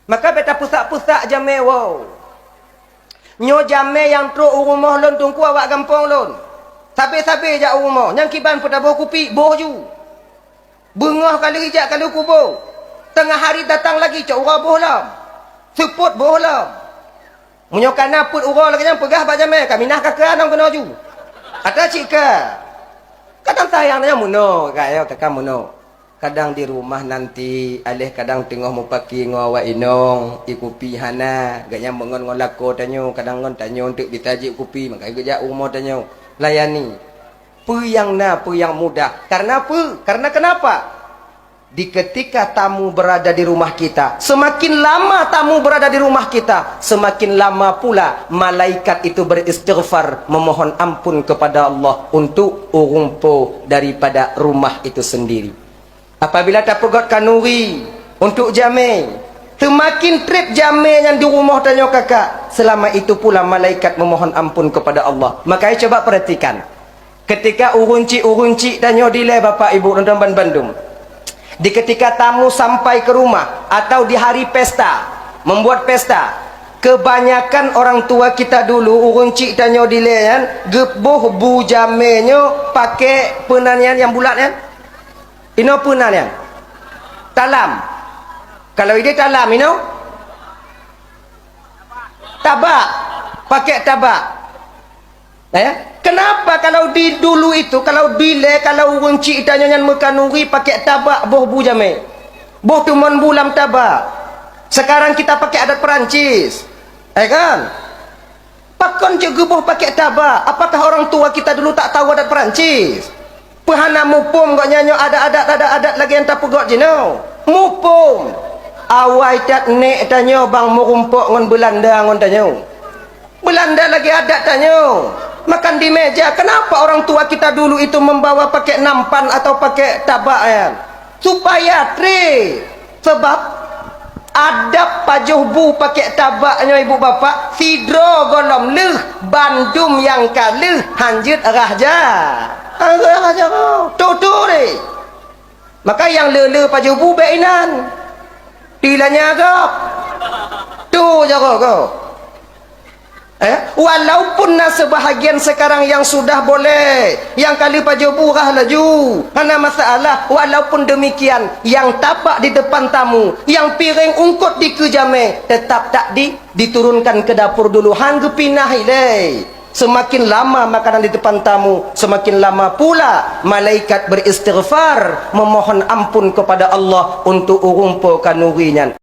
Maka beta pusak-pusak jame wow. Nyo jame yang tro rumah lon tungku awak gampang lon. Sabi-sabi jak rumah. Yang kiban pada boh kupi, boh ju. Bengah kali hijak kali kubur. Tengah hari datang lagi cak urang boh lam. Seput boh lam. Menyokan naput urang lagi yang pegah bak jame. Kami nah kakak nang kena ju. Kata cik ke. Kadang sayang nanya muno, kaya kakak muno. Kadang di rumah nanti alih kadang tengah mu paki ngawak inong ikupi hana gaknya mengon ngolako tanyo kadang ngon tanyo untuk ditaji kupi maka gejak umur tanyo layani pu yang mudah karena apa? Karena kenapa? Di ketika tamu berada di rumah kita, semakin lama tamu berada di rumah kita, semakin lama pula malaikat itu beristighfar memohon ampun kepada Allah untuk urumpo daripada rumah itu sendiri. Apabila tak pegot kanuri untuk jame, semakin trip jame yang di rumah tanya kakak, selama itu pula malaikat memohon ampun kepada Allah. Makanya coba perhatikan, ketika urunci tanya dilai bapak ibu dan Bandung, di ketika tamu sampai ke rumah atau di hari pesta, membuat pesta, kebanyakan orang tua kita dulu urunci tanya dilai kan, gebuh bu jamenyo pakai penanian yang bulat kan. Ino punah yang talam. Kalau ide talam ino tabak, pakai tabak. Kenapa kalau di dulu itu kalau dile kalau runci tanya yang mekanuri pakai tabak boh bu jame. Boh tuman bulam tabak. Sekarang kita pakai adat Perancis. Kan? Pakon je boh pakai tabak. Apakah orang tua kita dulu tak tahu adat Perancis? Pehana mupum kok nyanyo ada adat lagi yang tak pegot jino. Mupum. Awai tak nek tanyo bang murumpok ngon Belanda ngon tanyo. Belanda lagi adat tanyo. Makan di meja. Kenapa orang tua kita dulu itu membawa pakai nampan atau pakai tabak ya? Supaya sebab adab pajuh pakai tabaknya ibu bapak sidro golom leh bandum yang kaleh hanjut raja. Tutu ni. Maka yang lele pajuh bu beinan. Tilanya agak. Tu jago kau. Walaupun sebahagian sekarang yang sudah boleh, yang kali pajuh bu rah laju. Karena masalah, walaupun demikian, yang tapak di depan tamu, yang piring ungkut di kejame, tetap tak diturunkan ke dapur dulu. Hanggu pinah ilai. Semakin lama makanan di depan tamu, semakin lama pula malaikat beristighfar memohon ampun kepada Allah untuk urumpo kanurinya.